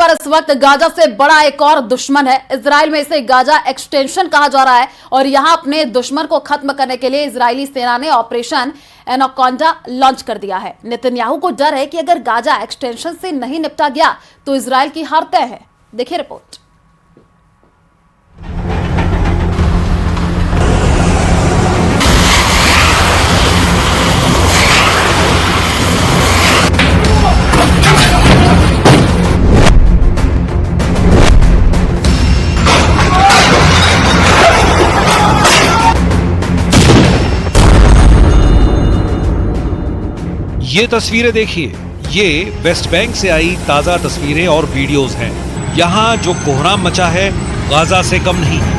पर इस वक्त गाजा से बड़ा एक और दुश्मन है। इजराइल में इसे गाजा एक्सटेंशन कहा जा रहा है और यहां अपने दुश्मन को खत्म करने के लिए इजरायली सेना ने ऑपरेशन एनाकोंडा लॉन्च कर दिया है। नेतन्याहू को डर है कि अगर गाजा एक्सटेंशन से नहीं निपटा गया तो इजराइल की हार तय है। देखिए रिपोर्ट। ये तस्वीरें देखिए, ये वेस्ट बैंक से आई ताजा तस्वीरें और वीडियोस हैं। यहाँ जो कोहराम मचा है गाजा से कम नहीं है।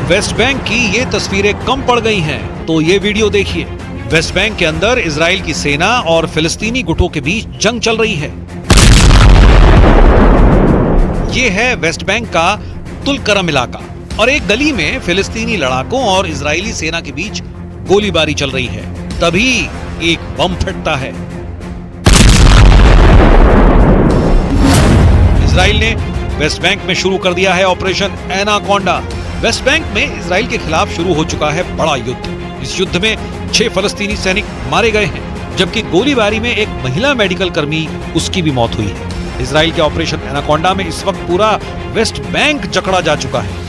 वेस्ट बैंक की ये तस्वीरें कम पड़ गई हैं, तो ये वीडियो देखिए। वेस्ट बैंक के अंदर इजराइल की सेना और फिलिस्तीनी गुटों के बीच जंग चल रही है। ये है वेस्ट बैंक का तुलकरम इलाका और एक गली में फिलिस्तीनी लड़ाकों और इजरायली सेना के बीच गोलीबारी चल रही है। तभी एक बम फटता है। इजराइल ने वेस्ट बैंक में शुरू कर दिया है ऑपरेशन एनाकोंडा। वेस्ट बैंक में इजराइल के खिलाफ शुरू हो चुका है बड़ा युद्ध। इस युद्ध में 6 फलस्तीनी सैनिक मारे गए हैं, जबकि गोलीबारी में एक महिला मेडिकल कर्मी उसकी भी मौत हुई है। इजराइल के ऑपरेशन एनाकोंडा में इस वक्त पूरा वेस्ट बैंक जकड़ा जा चुका है।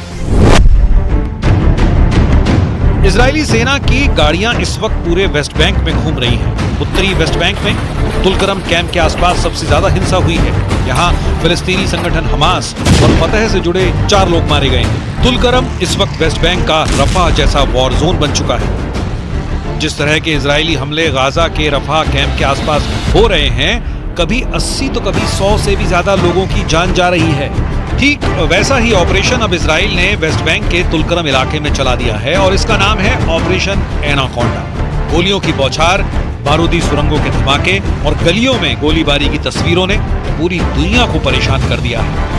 इजरायली सेना की गाड़ियां इस वक्त पूरे वेस्ट बैंक में घूम रही हैं। उत्तरी वेस्ट बैंक में तुलकरम कैंप के आसपास सबसे ज्यादा हिंसा हुई है। यहाँ फिलिस्तीनी संगठन हमास और फतह से जुड़े 4 लोग मारे गए हैं। तुलकरम इस वक्त वेस्ट बैंक का रफा जैसा वॉर जोन बन चुका है। जिस तरह के इजरायली हमले गाजा के रफा कैंप के आसपास हो रहे हैं, कभी 80 तो कभी 100 से भी ज्यादा लोगों की जान जा रही है। ठीक वैसा ही ऑपरेशन अब इजराइल ने वेस्ट बैंक के तुलकरम इलाके में चला दिया है और इसका नाम है ऑपरेशन एनाकोंडा। गोलियों की बौछार, बारूदी सुरंगों के धमाके और गलियों में गोलीबारी की तस्वीरों ने पूरी दुनिया को परेशान कर दिया है।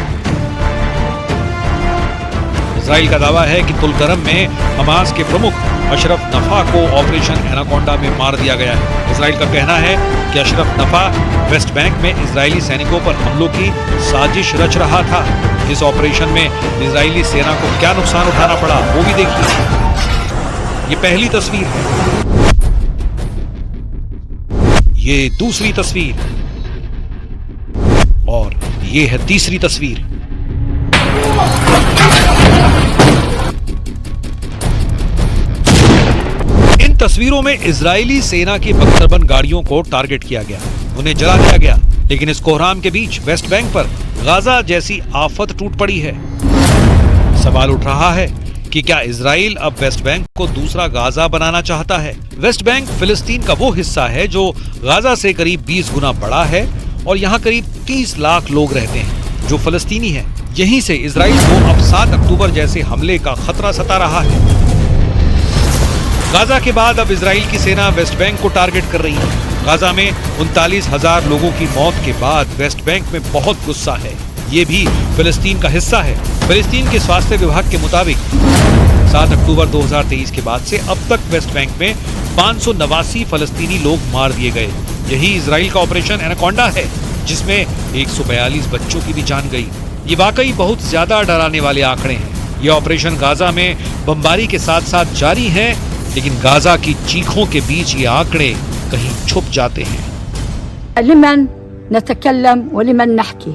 इजराइल का दावा है कि तुलकरम में हमास के प्रमुख अशरफ नफा को ऑपरेशन एनाकोंडा में मार दिया गया है। इजराइल का कहना है कि अशरफ नफा वेस्ट बैंक में इजरायली सैनिकों पर हमलों की साजिश रच रहा था। इस ऑपरेशन में इजरायली सेना को क्या नुकसान उठाना पड़ा वो भी देखिए। ये पहली तस्वीर है। ये दूसरी तस्वीर और ये है तीसरी तस्वीर। इन तस्वीरों में इजरायली सेना की बख्तरबंद गाड़ियों को टारगेट किया गया, उन्हें जला दिया गया। लेकिन इस कोहराम के बीच वेस्ट बैंक पर गाजा जैसी आफत टूट पड़ी है। सवाल उठ रहा है कि क्या इजराइल अब वेस्ट बैंक को दूसरा गाजा बनाना चाहता है? वेस्ट बैंक फिलिस्तीन का वो हिस्सा है जो गाजा से करीब 20 गुना बड़ा है और यहाँ करीब 30 लाख लोग रहते हैं जो फिलिस्तीनी हैं। यहीं से इजराइल को अब 7 अक्टूबर जैसे हमले का खतरा सता रहा है। गाजा के बाद अब इजराइल की सेना वेस्ट बैंक को टारगेट कर रही है। गाजा में 39,000 लोगों की मौत के बाद वेस्ट बैंक में बहुत गुस्सा है। ये भी फिलिस्तीन का हिस्सा है। फिलिस्तीन के स्वास्थ्य विभाग के मुताबिक 7 अक्टूबर 2023 के बाद से अब तक वेस्ट बैंक में 589 फलस्तीनी लोग मार दिए गए। यही इजराइल का ऑपरेशन एनाकोंडा है, जिसमें 142 बच्चों की भी जान गई। ये वाकई बहुत ज्यादा डराने वाले आंकड़े हैं। ये ऑपरेशन गाजा में बमबारी के साथ साथ जारी है, लेकिन गाजा की चीखों के बीच ये आंकड़े कहीं छुप जाते हैं। लिमन नतकल्लम व लिमन नहकी,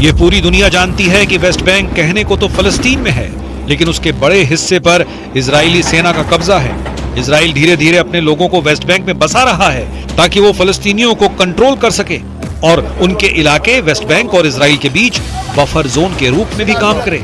ये पूरी दुनिया जानती है कि वेस्ट बैंक कहने को तो फलस्तीन में है, लेकिन उसके बड़े हिस्से पर इजरायली सेना का कब्जा है। इजराइल धीरे धीरे अपने लोगों को वेस्ट बैंक में बसा रहा है ताकि वो फलस्तीनियों को कंट्रोल कर सके। और उनके इलाके वेस्ट बैंक और इजराइल के बीच बफर जोन के रूप में भी काम करें।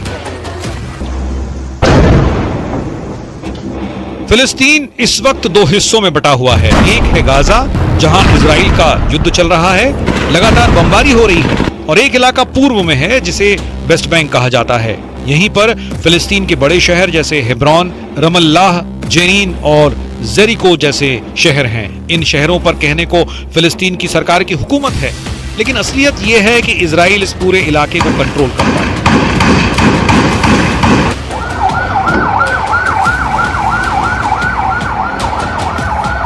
फिलिस्तीन इस वक्त दो हिस्सों में बटा हुआ है। एक है गाजा, जहां इजराइल का युद्ध चल रहा है, लगातार बमबारी हो रही है, और एक इलाका पूर्व में है जिसे वेस्ट बैंक कहा जाता है। यहीं पर फिलिस्तीन के बड़े शहर जैसे हेब्रोन, रमल्लाह, जेनीन और जेरिको जैसे शहर हैं। इन शहरों पर कहने को फिलिस्तीन की सरकार की हुकूमत है, लेकिन असलियत यह है कि इजराइल इस पूरे इलाके को कंट्रोल करता है।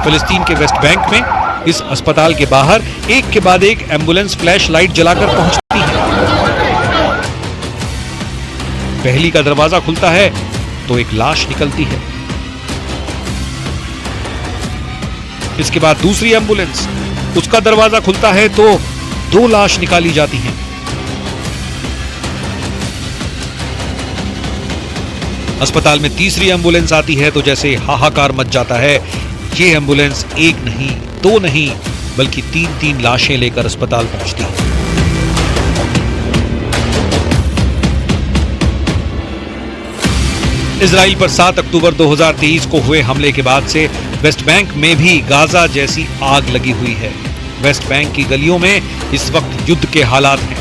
फिलिस्तीन के वेस्ट बैंक में इस अस्पताल के बाहर एक के बाद एक एम्बुलेंस फ्लैश लाइट जलाकर पहुंचती है। पहली का दरवाजा खुलता है तो एक लाश निकलती है। इसके बाद दूसरी एम्बुलेंस, उसका दरवाजा खुलता है तो 2 लाश निकाली जाती हैं। अस्पताल में तीसरी एम्बुलेंस आती है तो जैसे हाहाकार मच जाता है। ये एम्बुलेंस एक नहीं, 2 नहीं, बल्कि 3-3 लाशें लेकर अस्पताल पहुंचती है। इजराइल पर 7 अक्टूबर 2023 को हुए हमले के बाद से वेस्ट बैंक में भी गाजा जैसी आग लगी हुई है। वेस्ट बैंक की गलियों में इस वक्त युद्ध के हालात हैं।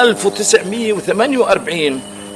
1948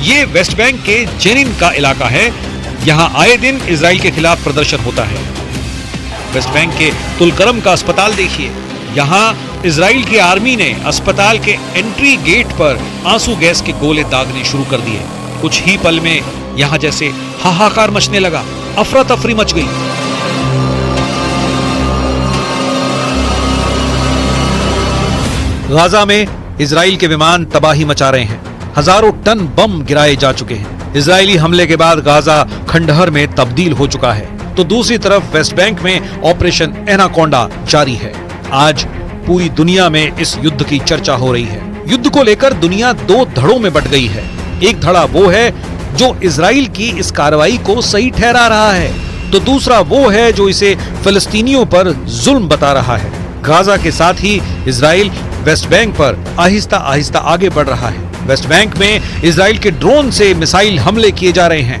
ये वेस्ट बैंक के जेनिन का इलाका है। यहाँ आए दिन इजराइल के खिलाफ प्रदर्शन होता है। वेस्ट बैंक के तुलकरम का अस्पताल देखिए। यहाँ इजराइल की आर्मी ने अस्पताल के एंट्री गेट पर आंसू गैस के गोले दागने शुरू कर दिए। कुछ ही पल में यहाँ जैसे हाहाकार मचने लगा, अफरा तफरी मच गई। गाजा में इजराइल के विमान तबाही मचा रहे हैं। हजारों टन बम गिराए जा चुके हैं। इजरायली हमले के बाद गाजा खंडहर में तब्दील हो चुका है, तो दूसरी तरफ वेस्ट बैंक में ऑपरेशन एनाकोंडा जारी है। आज पूरी दुनिया में इस युद्ध की चर्चा हो रही है। युद्ध को लेकर दुनिया 2 धड़ों में बंट गई है। एक धड़ा वो है जो इजराइल की इस कार्रवाई को सही ठहरा रहा है, तो दूसरा वो है जो इसे फिलिस्तीनियों पर जुल्म बता रहा है। गाजा के साथ ही इजराइल वेस्ट बैंक पर आहिस्ता आहिस्ता आगे बढ़ रहा है। वेस्ट बैंक में इजराइल के ड्रोन से मिसाइल हमले किए जा रहे हैं।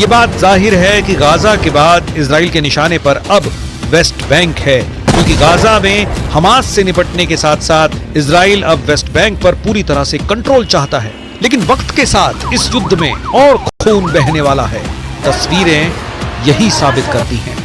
ये बात जाहिर है कि गाजा के बाद इजराइल के निशाने पर अब वेस्ट बैंक है, क्योंकि गाजा में हमास से निपटने के साथ साथ इजराइल अब वेस्ट बैंक पर पूरी तरह से कंट्रोल चाहता है। लेकिन वक्त के साथ इस युद्ध में और खून बहने वाला है। तस्वीरें यही साबित करती हैं।